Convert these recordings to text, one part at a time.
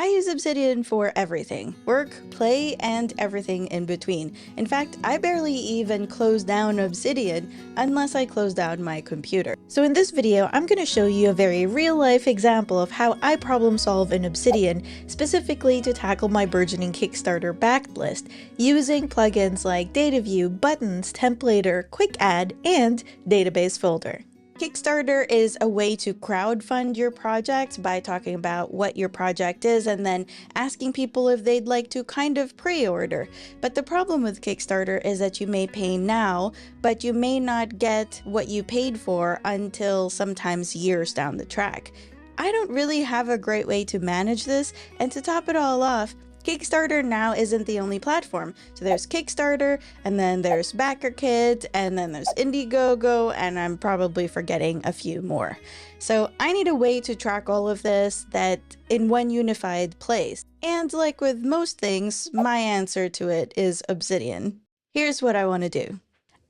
use Obsidian for everything. Work, play, and everything in between. In fact, I barely even close down Obsidian unless I close down my computer. So in this video, I'm going to show you a very real-life example of how I problem solve in Obsidian, specifically to tackle my burgeoning Kickstarter backlist, using plugins like Dataview, Buttons, Templater, QuickAdd, and Database Folder. Kickstarter is a way to crowdfund your project by talking about what your project is and then asking people if they'd like to kind of pre-order. But the problem with Kickstarter is that you may pay now, but you may not get what you paid for until sometimes years down the track. I don't really have a great way to manage this, and to top it all off, Kickstarter now isn't the only platform. So there's Kickstarter, and then there's BackerKit, and then there's Indiegogo, and I'm probably forgetting a few more. So I need a way to track all of this that in one unified place. And like with most things, my answer to it is Obsidian. Here's what I want to do.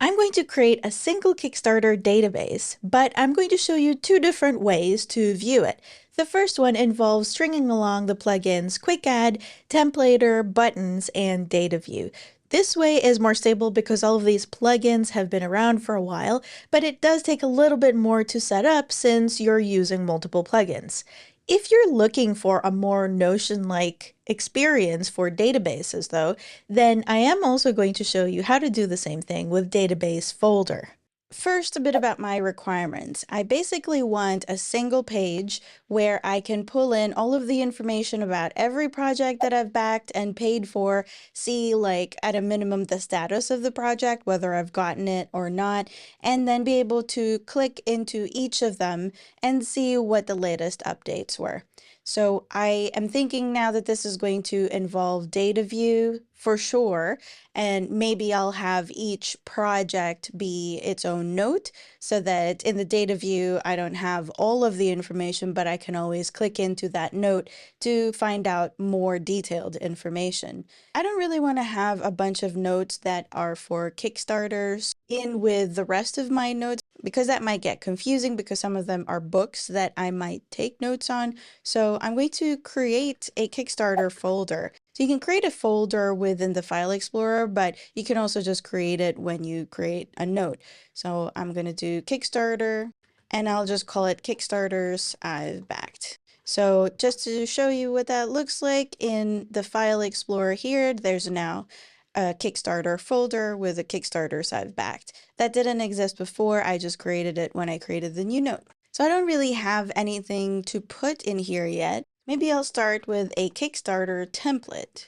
I'm going to create a single Kickstarter database, but I'm going to show you two different ways to view it. The first one involves stringing along the plugins QuickAdd, Templater, Buttons, and Dataview. This way is more stable because all of these plugins have been around for a while, but it does take a little bit more to set up since you're using multiple plugins. If you're looking for a more Notion-like experience for databases though, then I am also going to show you how to do the same thing with Database Folder. First, a bit about my requirements. I basically want a single page where I can pull in all of the information about every project that I've backed and paid for, see like at a minimum the status of the project, whether I've gotten it or not, and then be able to click into each of them and see what the latest updates were. So I am thinking now that this is going to involve Dataview for sure, and maybe I'll have each project be its own note so that in the Dataview I don't have all of the information, but I can always click into that note to find out more detailed information. I don't really want to have a bunch of notes that are for Kickstarters in with the rest of my notes, because that might get confusing because some of them are books that I might take notes on. So I'm going to create a Kickstarter folder. So you can create a folder within the File Explorer, but you can also just create it when you create a note. So I'm going to do Kickstarter, and I'll just call it Kickstarters I've backed. So just to show you what that looks like in the File Explorer here, there's now a Kickstarter folder with the Kickstarters I've backed. That didn't exist before, I just created it when I created the new note. So I don't really have anything to put in here yet. Maybe I'll start with a Kickstarter template.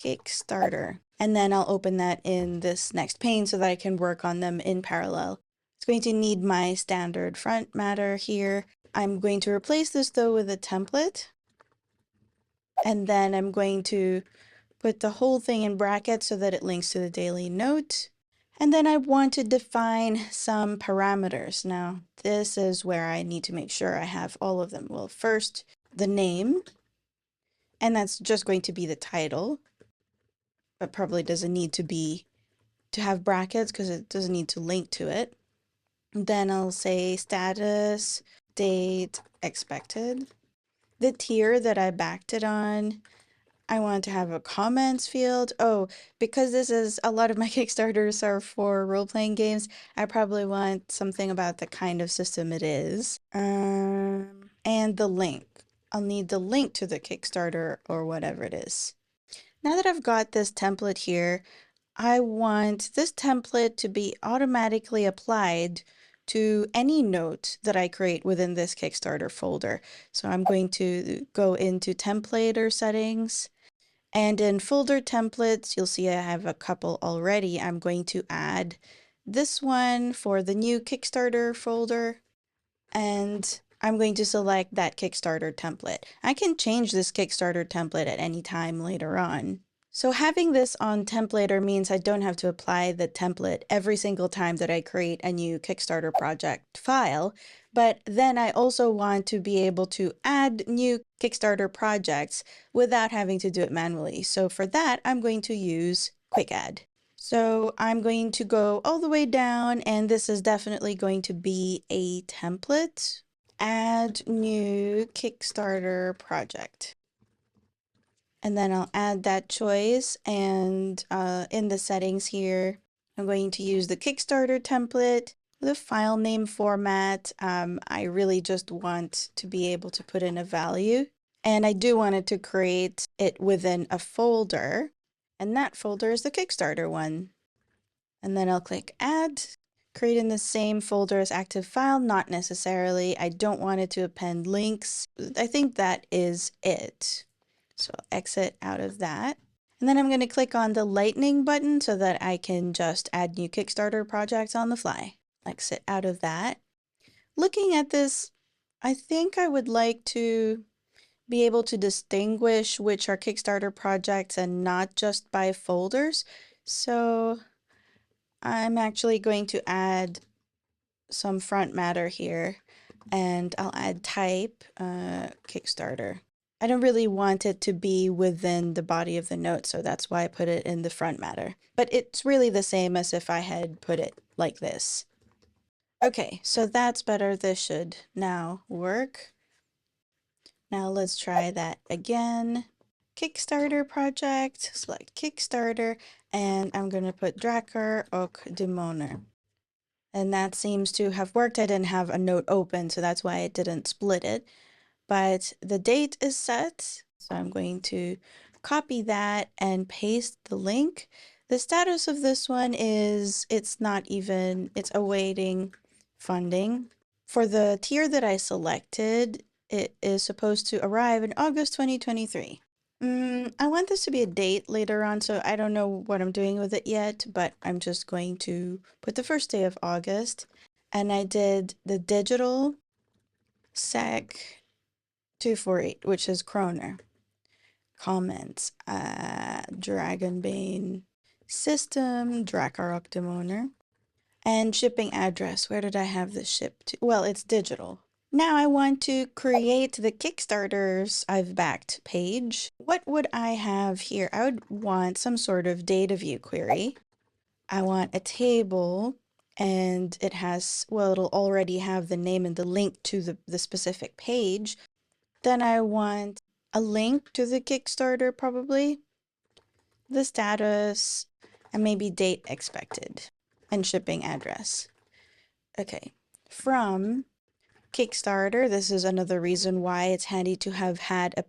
Kickstarter. And then I'll open that in this next pane so that I can work on them in parallel. It's going to need my standard front matter here. I'm going to replace this though with a template. And then I'm going to put the whole thing in brackets so that it links to the daily note. And then I want to define some parameters. Now, this is where I need to make sure I have all of them. Well, first, the name, and that's just going to be the title, but probably doesn't need to have brackets because it doesn't need to link to it. Then I'll say status, date, expected. The tier that I backed it on, I want to have a comments field. Oh, because this is a lot of my Kickstarters are for role-playing games, I probably want something about the kind of system it is. And the link. I'll need the link to the Kickstarter or whatever it is. Now that I've got this template here, I want this template to be automatically applied to any note that I create within this Kickstarter folder. So I'm going to go into Templater settings, and in folder templates, you'll see I have a couple already. I'm going to add this one for the new Kickstarter folder, and I'm going to select that Kickstarter template. I can change this Kickstarter template at any time later on. So having this on Templater means I don't have to apply the template every single time that I create a new Kickstarter project file, but then I also want to be able to add new Kickstarter projects without having to do it manually. So for that, I'm going to use QuickAdd. So I'm going to go all the way down, and this is definitely going to be a template. Add new Kickstarter project. And then I'll add that choice, and in the settings here, I'm going to use the Kickstarter template, the file name format. I really just want to be able to put in a value, and I do want it to create it within a folder, and that folder is the Kickstarter one. And then I'll click add, create in the same folder as active file, not necessarily. I don't want it to append links. I think that is it. So I'll exit out of that. And then I'm going to click on the lightning button so that I can just add new Kickstarter projects on the fly. Exit out of that. Looking at this, I think I would like to be able to distinguish which are Kickstarter projects and not just by folders. So I'm actually going to add some front matter here, and I'll add type Kickstarter. I don't really want it to be within the body of the note, so that's why I put it in the front matter. But it's really the same as if I had put it like this. Okay, so that's better. This should now work. Now let's try that again. Kickstarter project, select Kickstarter, and I'm going to put Drakar och Demoner. And that seems to have worked. I didn't have a note open, so that's why it didn't split it. But the date is set, so I'm going to copy that and paste the link. The status of this one is it's awaiting funding. For the tier that I selected, it is supposed to arrive in August 2023. I want this to be a date later on, so I don't know what I'm doing with it yet, but I'm just going to put the first day of August. And I did the digital sec 248, which is Kroner. Comments, Dragonbane system, Drakar Octomoner. And shipping address, where did I have this shipped to? Well, it's digital. Now I want to create the Kickstarters I've backed page. What would I have here? I would want some sort of Dataview query. I want a table, and it has, well, it'll already have the name and the link to the specific page. Then I want a link to the Kickstarter, probably, the status, and maybe date expected, and shipping address. Okay, from Kickstarter, this is another reason why it's handy to have had a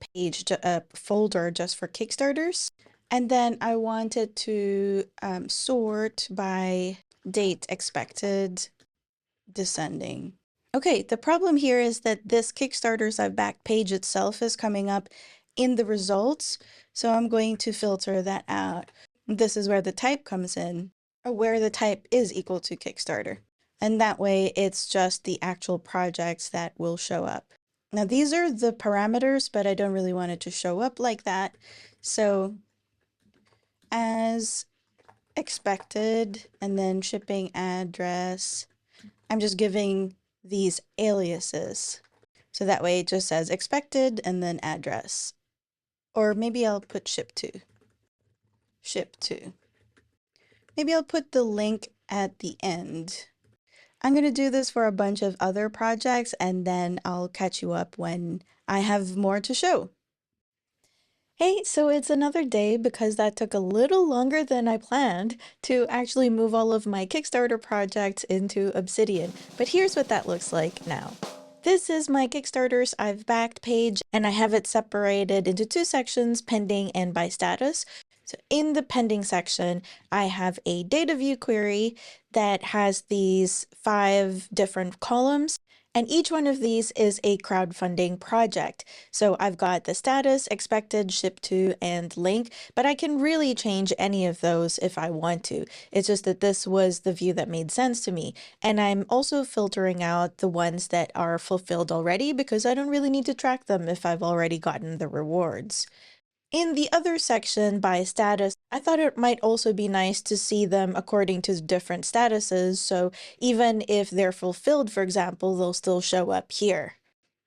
folder just for Kickstarters. And then I wanted to sort by date expected, descending. Okay, the problem here is that this Kickstarters I've backed page itself is coming up in the results, so I'm going to filter that out. This is where the type comes in, or where the type is equal to Kickstarter. And that way it's just the actual projects that will show up. Now these are the parameters, but I don't really want it to show up like that. So as expected, and then shipping address, I'm just giving these aliases. So that way it just says expected and then address. Or maybe I'll put ship to. Ship to. Maybe I'll put the link at the end. I'm going to do this for a bunch of other projects, and then I'll catch you up when I have more to show. Hey, so it's another day because that took a little longer than I planned to actually move all of my Kickstarter projects into Obsidian, but here's what that looks like now. This is my Kickstarters I've backed page, and I have it separated into two sections, pending and by status. So in the pending section, I have a Dataview query that has these 5 different columns, and each one of these is a crowdfunding project. So I've got the status, expected, ship to, and link, but I can really change any of those if I want to. It's just that this was the view that made sense to me. And I'm also filtering out the ones that are fulfilled already because I don't really need to track them if I've already gotten the rewards. In the other section by status, I thought it might also be nice to see them according to different statuses, so even if they're fulfilled, for example, they'll still show up here.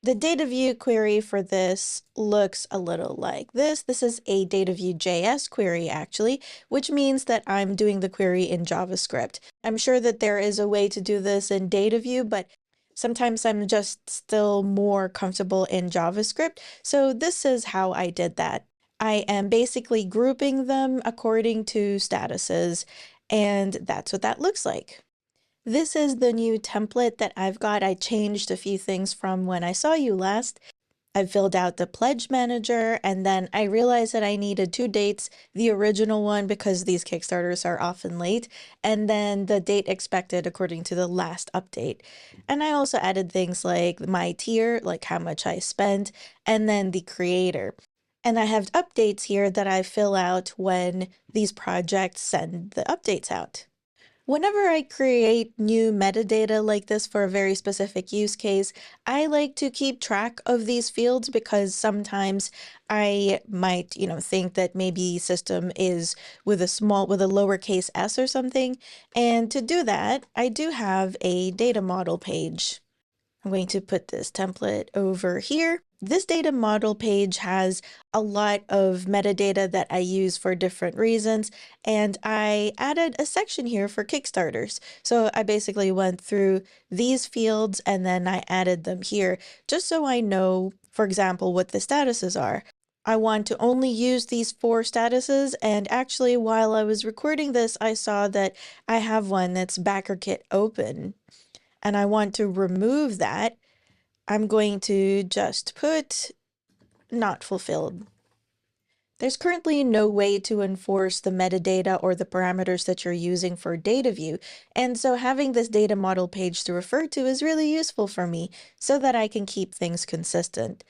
The Dataview query for this looks a little like this. This is a Dataview.js query, actually, which means that I'm doing the query in JavaScript. I'm sure that there is a way to do this in Dataview, but sometimes I'm just still more comfortable in JavaScript, so this is how I did that. I am basically grouping them according to statuses, and that's what that looks like. This is the new template that I've got. I changed a few things from when I saw you last. I filled out the pledge manager, and then I realized that I needed two dates, the original one because these Kickstarters are often late, and then the date expected according to the last update. And I also added things like my tier, like how much I spent, and then the creator. And I have updates here that I fill out when these projects send the updates out. Whenever I create new metadata like this for a very specific use case, I like to keep track of these fields because sometimes I might, think that maybe system is with a lowercase s or something. And to do that, I do have a data model page. I'm going to put this template over here. This data model page has a lot of metadata that I use for different reasons, and I added a section here for Kickstarters. So I basically went through these fields and then I added them here just so I know, for example, what the statuses are. I want to only use these 4 statuses, and actually while I was recording this, I saw that I have one that's BackerKit open, and I want to remove that. I'm going to just put not fulfilled. There's currently no way to enforce the metadata or the parameters that you're using for Dataview, and so having this data model page to refer to is really useful for me so that I can keep things consistent.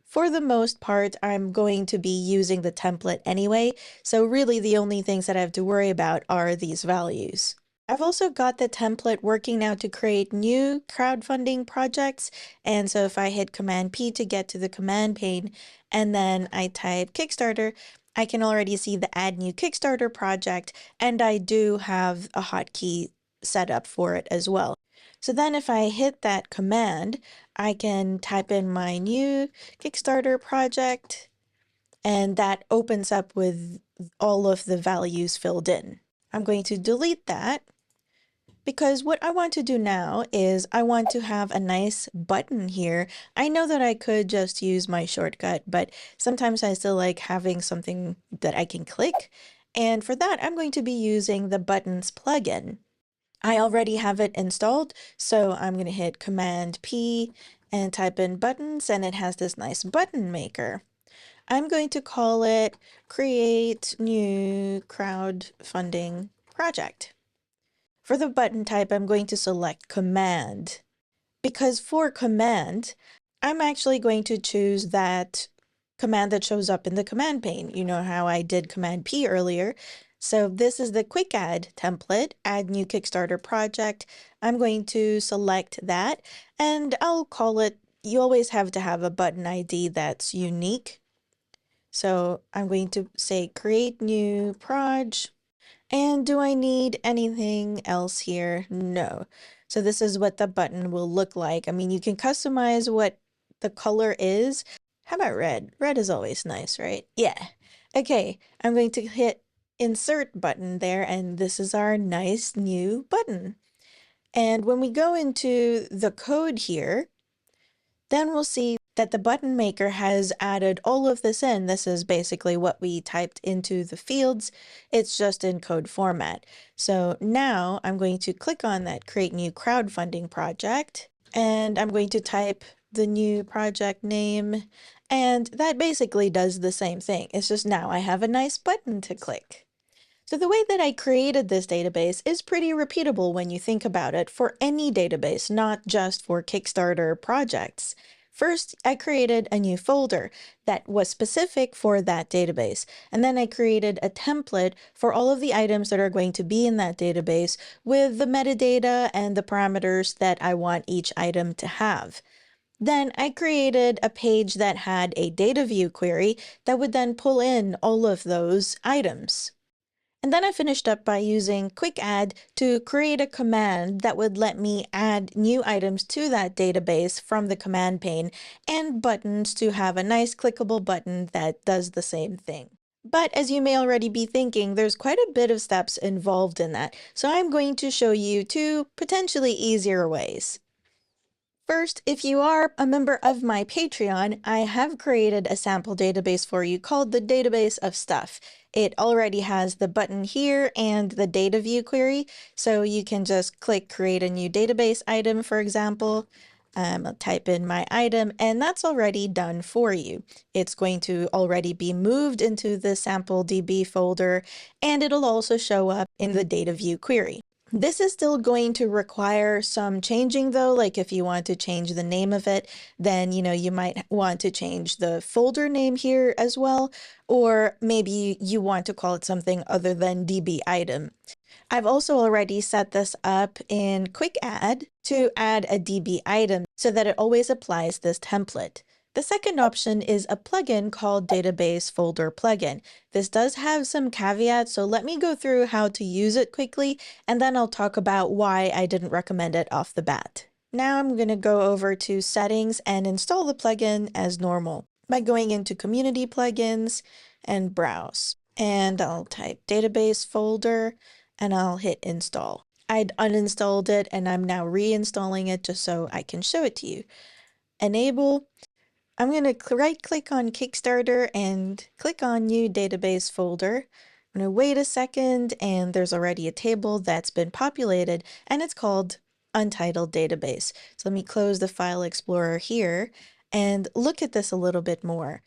For the most part, I'm going to be using the template anyway, so really the only things that I have to worry about are these values. I've also got the template working now to create new crowdfunding projects. And so if I hit Command P to get to the command pane and then I type Kickstarter, I can already see the add new Kickstarter project, and I do have a hotkey set up for it as well. So then if I hit that command, I can type in my new Kickstarter project, and that opens up with all of the values filled in. I'm going to delete that, because what I want to do now is I want to have a nice button here. I know that I could just use my shortcut, but sometimes I still like having something that I can click. And for that, I'm going to be using the Buttons plugin. I already have it installed, so I'm going to hit Command P and type in buttons, and it has this nice button maker. I'm going to call it Create New Crowdfunding Project. For the button type, I'm going to select Command, because for Command, I'm actually going to choose that command that shows up in the command pane. You know how I did Command P earlier. So this is the QuickAdd template, Add New Kickstarter Project. I'm going to select that, and I'll call it, you always have to have a button ID that's unique. So I'm going to say Create New Proj. And do I need anything else here? No. So this is what the button will look like. I mean, you can customize what the color is. How about red? Red is always nice, right? Yeah. Okay, I'm going to hit Insert button there, and this is our nice new button. And when we go into the code here, then we'll see that the button maker has added all of this in. This is basically what we typed into the fields. It's just in code format. So now I'm going to click on that Create New Crowdfunding Project, and I'm going to type the new project name, and that basically does the same thing. It's just now I have a nice button to click. So the way that I created this database is pretty repeatable when you think about it for any database, not just for Kickstarter projects. First, I created a new folder that was specific for that database, and then I created a template for all of the items that are going to be in that database with the metadata and the parameters that I want each item to have. Then I created a page that had a Dataview query that would then pull in all of those items. And then I finished up by using QuickAdd to create a command that would let me add new items to that database from the command pane, and buttons to have a nice clickable button that does the same thing. But as you may already be thinking, there's quite a bit of steps involved in that, so I'm going to show you 2 potentially easier ways. First, if you are a member of my Patreon, I have created a sample database for you called the Database of Stuff. It already has the button here and the Dataview query, so you can just click create a new database item, for example. I'll type in my item, and that's already done for you. It's going to already be moved into the sample DB folder, and it'll also show up in the Dataview query. This is still going to require some changing though, like if you want to change the name of it, then you might want to change the folder name here as well, or maybe you want to call it something other than DB item. I've also already set this up in QuickAdd to add a DB item so that it always applies this template. The second option is a plugin called Database Folder Plugin. This does have some caveats, so let me go through how to use it quickly, and then I'll talk about why I didn't recommend it off the bat. Now I'm going to go over to Settings and install the plugin as normal by going into Community Plugins and Browse. And I'll type Database Folder and I'll hit Install. I'd uninstalled it and I'm now reinstalling it just so I can show it to you. Enable. I'm going to right click on Kickstarter and click on New Database Folder. I'm going to wait a second and there's already a table that's been populated and it's called Untitled Database. So let me close the File Explorer here and look at this a little bit more.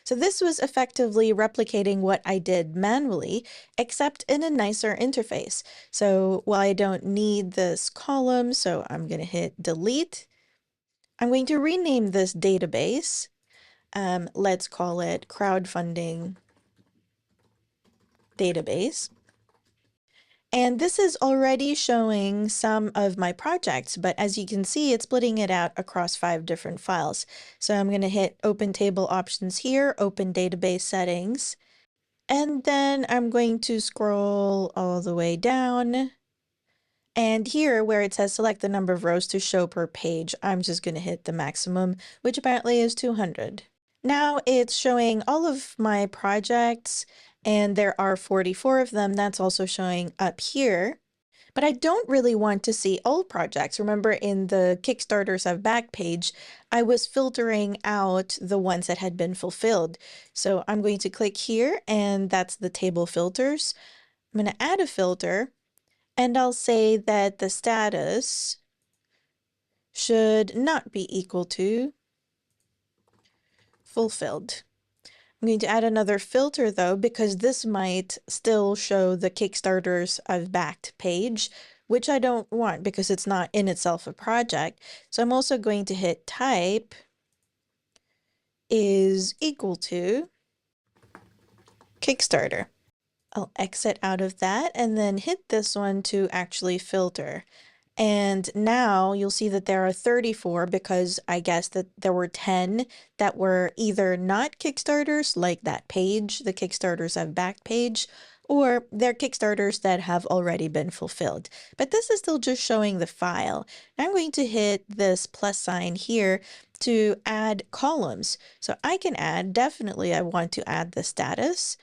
So this was effectively replicating what I did manually, except in a nicer interface. So while I don't need this column, so I'm going to hit delete. I'm going to rename this database. Let's call it crowdfunding database. And this is already showing some of my projects, but as you can see, it's splitting it out across 5 different files. So I'm going to hit Open Table Options here, Open Database Settings, and then I'm going to scroll all the way down. And here where it says select the number of rows to show per page, I'm just going to hit the maximum, which apparently is 200. Now it's showing all of my projects, and there are 44 of them. That's also showing up here. But I don't really want to see all projects. Remember in the Kickstarters of back page, I was filtering out the ones that had been fulfilled. So I'm going to click here, and that's the table filters. I'm going to add a filter, and I'll say that the status should not be equal to fulfilled. I'm going to add another filter though, because this might still show the Kickstarters I've backed page, which I don't want because it's not in itself a project. So I'm also going to hit type is equal to Kickstarter. I'll exit out of that and then hit this one to actually filter. And now you'll see that there are 34 because I guess that there were 10 that were either not Kickstarters, like that page, the Kickstarters I've backed page, or they're Kickstarters that have already been fulfilled. But this is still just showing the file. Now I'm going to hit this plus sign here to add columns. So I can add, definitely I want to add the status.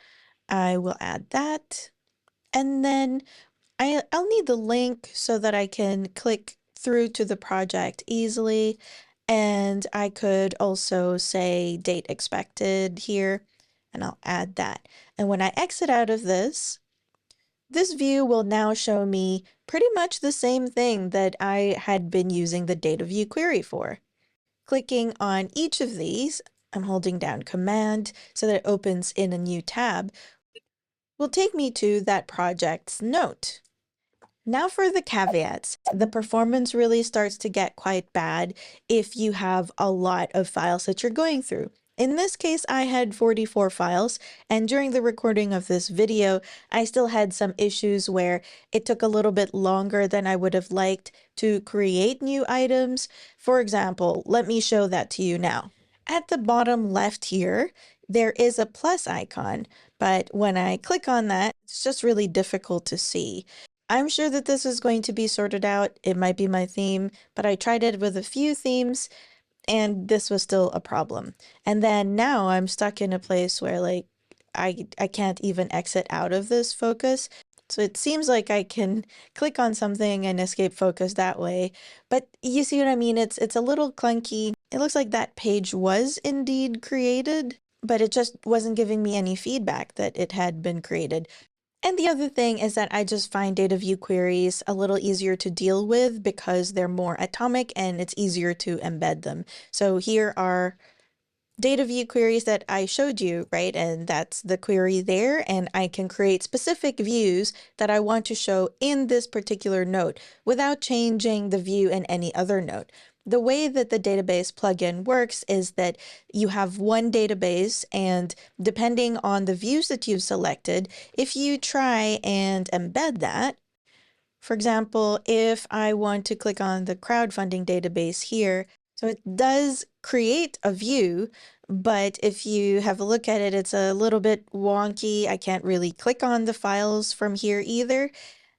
I will add that. And then I'll need the link so that I can click through to the project easily. And I could also say date expected here, and I'll add that. And when I exit out of this view will now show me pretty much the same thing that I had been using the Dataview query for. Clicking on each of these, I'm holding down Command so that it opens in a new tab, will take me to that project's note. Now for the caveats. The performance really starts to get quite bad if you have a lot of files that you're going through. In this case, I had 44 files, and during the recording of this video, I still had some issues where it took a little bit longer than I would have liked to create new items. For example, let me show that to you now. At the bottom left here, there is a plus icon, but when I click on that, it's just really difficult to see. I'm sure that this is going to be sorted out. It might be my theme, but I tried it with a few themes and this was still a problem. And then now I'm stuck in a place where like I can't even exit out of this focus. So it seems like I can click on something and escape focus that way. But you see what I mean? It's a little clunky. It looks like that page was indeed created, but it just wasn't giving me any feedback that it had been created. And the other thing is that I just find Dataview queries a little easier to deal with because they're more atomic and it's easier to embed them. So here are Dataview queries that I showed you, right? And that's the query there, and I can create specific views that I want to show in this particular node without changing the view in any other node. The way that the database plugin works is that you have one database, and depending on the views that you've selected, if you try and embed that, for example, if I want to click on the crowdfunding database here, so it does create a view, but if you have a look at it, it's a little bit wonky. I can't really click on the files from here either.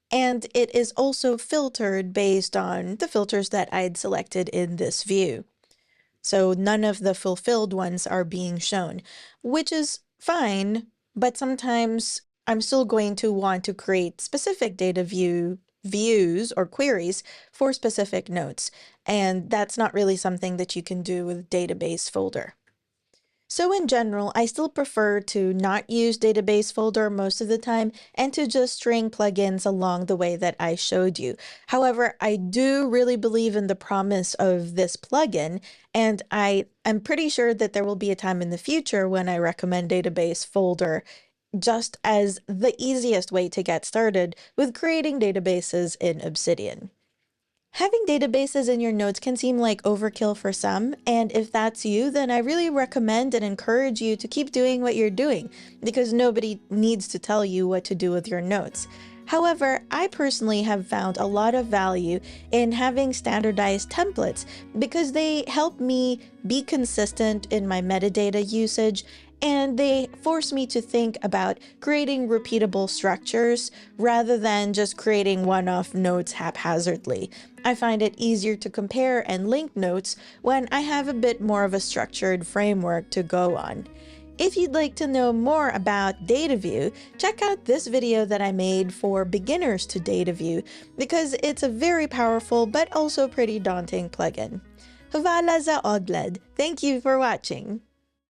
And it is also filtered based on the filters that I'd selected in this view. So none of the fulfilled ones are being shown, which is fine, but sometimes I'm still going to want to create specific Dataview views or queries for specific nodes. And that's not really something that you can do with database folder. So in general, I still prefer to not use database folder most of the time and to just string plugins along the way that I showed you. However, I do really believe in the promise of this plugin, and I am pretty sure that there will be a time in the future when I recommend database folder just as the easiest way to get started with creating databases in Obsidian. Having databases in your nodes can seem like overkill for some, and if that's you, then I really recommend and encourage you to keep doing what you're doing, because nobody needs to tell you what to do with your nodes. However, I personally have found a lot of value in having standardized templates because they help me be consistent in my metadata usage, and they force me to think about creating repeatable structures rather than just creating one-off nodes haphazardly. I find it easier to compare and link notes when I have a bit more of a structured framework to go on. If you'd like to know more about Dataview, check out this video that I made for beginners to Dataview because it's a very powerful but also pretty daunting plugin. Hvala za ogled. Thank you for watching.